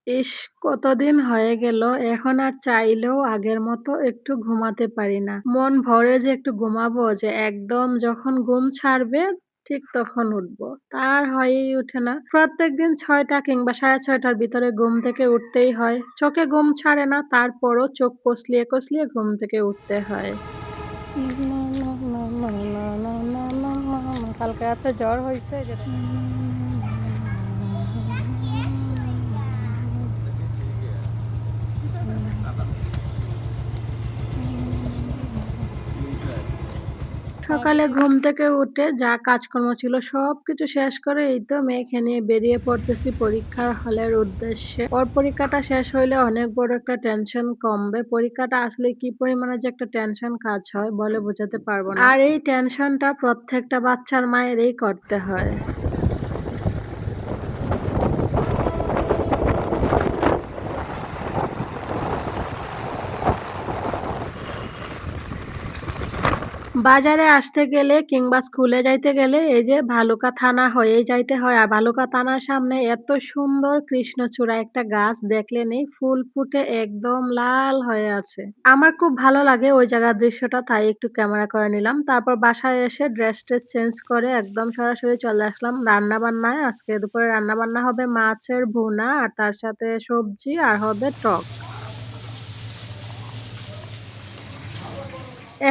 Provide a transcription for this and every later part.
ইস! কতদিন হয়ে গেল। এখন আর চাইলেও আগের মতো একটু ঘুমাতে পারি না। মন ভরে যে একটু ঘুমাবো যে একদম যখন ঘুম ছাড়বে ঠিক তখন উঠবো। তা আর হয়েই ওঠে না। প্রত্যেকদিন ৬টা কিংবা ৬:৩০ র ভিতরে ঘুম থেকে উঠতেই হয়। চোখে ঘুম ছাড়ে না তারপরও চোখ কসলিয়ে, কসলিয়ে ঘুম থেকে উঠতে হয়। কালকে রাতে জ্বর হইছে যে সকালে ঘুম থেকে উঠে যা কাজকর্ম ছিল সবকিছু শেষ করে এই তো মেয়েকে নিয়ে বেরিয়ে পড়তেছি পরীক্ষার হলের উদ্দেশ্যে। ওর পরীক্ষাটা শেষ হইলে অনেক বড় একটা টেনশন কমবে। পরীক্ষাটা আসলে কি পরিমাণে যে একটা টেনশন কাজ হয় বলে বোঝাতে পারবো না। আর এই টেনশনটা প্রত্যেকটা বাচ্চার মায়েরই করতে হয়। বাজারে আসতে গেলে কিংবা স্কুলে যাইতে গেলে এই যে ভালুকা থানা হয়েই যাইতে হয়। আর ভালুকা থানার সামনে এত সুন্দর কৃষ্ণচূড়া একটা গাছ দেখলেনই ফুল ফুটে একদম লাল হয়ে আছে। আমার খুব ভালো লাগে ওই জায়গার দৃশ্যটা তাই একটু ক্যামেরা করে নিলাম। তারপর বাসায় এসে ড্রেস-টেস চেঞ্জ করে একদম সরাসরি চলে আসলাম রান্নাবান্নায়। আজকে দুপুরে রান্নাবান্না হবে মাছের ভুনা আর তার সাথে সবজি আর হবে টক।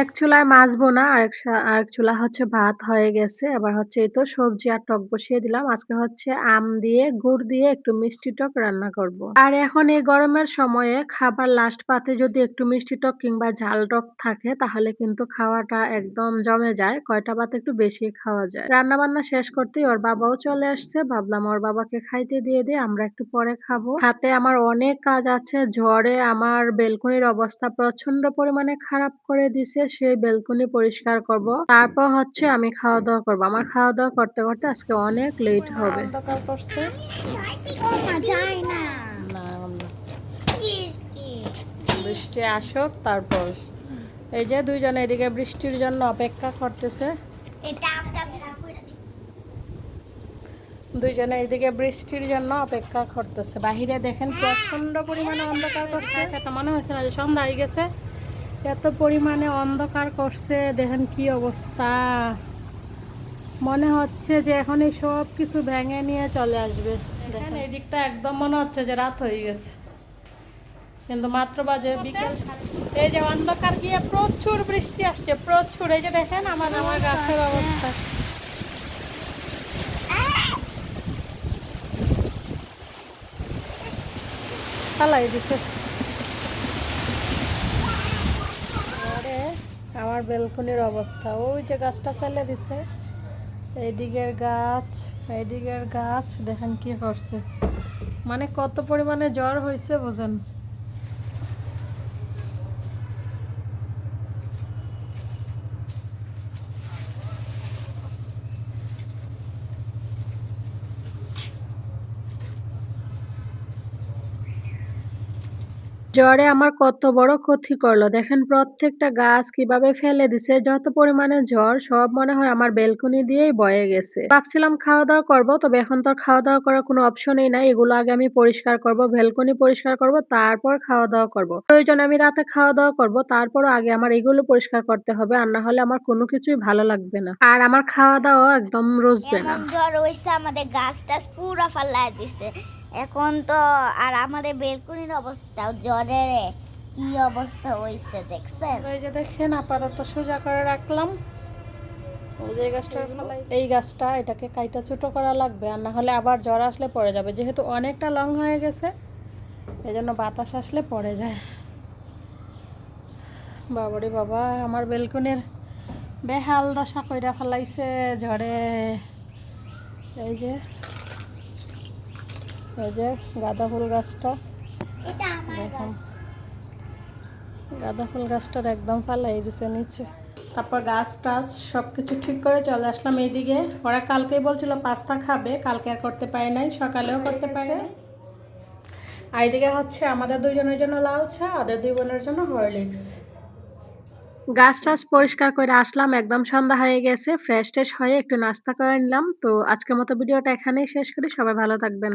এক চুলায় মাছ বোনা, আরেক চুলা হচ্ছে ভাত হয়ে গেছে। আবার হচ্ছে এই তো সবজি আর টক বসিয়ে দিলাম। আজকে হচ্ছে আম দিয়ে, গুড় দিয়ে একটু মিষ্টি টক রান্না করব। আর এখন এই গরমের সময়ে খাবার লাস্ট পাতে যদি একটু মিষ্টি টক কিংবা ঝাল টক থাকে তাহলে কিন্তু খাওয়াটা একদম জমে যায়। কয়টা ভাত একটু বেশি খাওয়া যায়। রান্নাবান্না শেষ করতেই ওর বাবাও চলে আসছে। ভাবলাম ওর বাবাকে খাইতে দিয়ে দিই, আমরা একটু পরে খাবো। হাতে আমার অনেক কাজ আছে। ঝড়ে আমার বেলকনির অবস্থা প্রচন্ড পরিমাণে খারাপ করে দিছে। সেই বেলকনি পরিষ্কার করব। তারপর হচ্ছে আমি খাওয়া-দাওয়া করব। আমার খাওয়া-দাওয়া করতে, করতে আজকে অনেক লেট হবে। অন্ধকার করছে। যায় না না, বৃষ্টি বৃষ্টি আসুক তারপর। এই যে দুইজনে এদিকে বৃষ্টির জন্য অপেক্ষা করতেছে। এটা আমরা বের করে দিই। দুইজনে এইদিকে বৃষ্টির জন্য অপেক্ষা করতেছে। বাহিরে দেখেন প্রচন্ড পরিমাণে অন্ধকার করছে। এটা মনে হচ্ছে না যে সন্ধ্যা হয়ে গেছে। এত পরিমাণে অন্ধকার করছে দেখেন কি অবস্থা। মনে হচ্ছে যে এখন এই সব কিছু ভেঙে নিয়ে চলে আসবে। দেখেন এই দিকটা একদম মনে হচ্ছে যে রাত হয়ে গেছে, কিন্তু মাত্র বাজে বিকেল। এই যে অন্ধকার গিয়ে প্রচুর বৃষ্টি আসছে, প্রচুর। এই যে দেখেন আমার আমার গাছের অবস্থা। চালাই দিছে। আরে আমার বেলকনির অবস্থা, ওই যে গাছটা ফেলে দিছে। এইদিকের গাছ দেখেন কি করছে। মানে কত পরিমাণে জ্বর হয়েছে বোঝেন। জ্বরে আমার কত বড় ক্ষতি করলো। দেখেন প্রত্যেকটা গাছ কিভাবে ফেলে দিছে। যত পরিমাণে ঝড় সব মনে হয় আমার বেলকনি দিয়েই বয়ে গেছে। ভাবছিলাম খাওয়া-দাওয়া করব, তবে এখন তো আর খাওয়া-দাওয়া করার কোনো অপশনই নাই। এগুলো আগে আমি পরিষ্কার করব, বেলকনি পরিষ্কার করব, তারপর খাওয়া-দাওয়া করব। প্রয়োজনে আমি রাতে খাওয়া-দাওয়া করব, তারপরও আগে আমার এগুলো পরিষ্কার করতে হবে। আর না হলে আমার কোনো কিছুই ভালো লাগবে না। আর আমার খাওয়া-দাওয়া একদম রুচবে না। এমন জ্বর হইছে আমাদের গাছ টাছ পুরা ফাল্লায় দিছে। এখন তো আর আমাদের বেলকুনির অবস্থা জ্বরে কি অবস্থা হইছে দেখছেন। এই যে দেখেন আপাতত সোজা করে রাখলাম। এই গাছটা এটাকে কাইটা ছোট করা লাগবে, আর না হলে আবার জ্বর আসলে পড়ে যাবে। যেহেতু অনেকটা লং হয়ে গেছে এই জন্য বাতাস আসলে পড়ে যায়। বাবারে বাবা, আমার বেলকনির বেহাল দশা কইরা ফেলাইছে ঝড়ে। এই যে গাঁদা ফুল গাছটা এটা আমার দেখুন, গাছ। গাঁদা ফুল গাছটার একদম ফালাই দিছে নিচে। তারপর গাছ টাছ সব কিছু ঠিক করে চলে আসলাম এইদিকে। ওরা কালকেই বলছিল পাস্তা খাবে, কালকে আর করতে পারে নাই, সকালেও করতে পারে নাই। আর এইদিকে হচ্ছে আমাদের দুজনের জন্য লাল চা, ওদের দুই বোনের জন্য হরলিক্স। গাছ টাছ পরিষ্কার করে আসলাম, একদম সন্ধ্যা হয়ে গেছে। ফ্রেশ ট্রেশ হয়ে একটু নাস্তা করে নিলাম। তো আজকের মতো ভিডিওটা এখানেই শেষ করি। সবাই ভালো থাকবেন।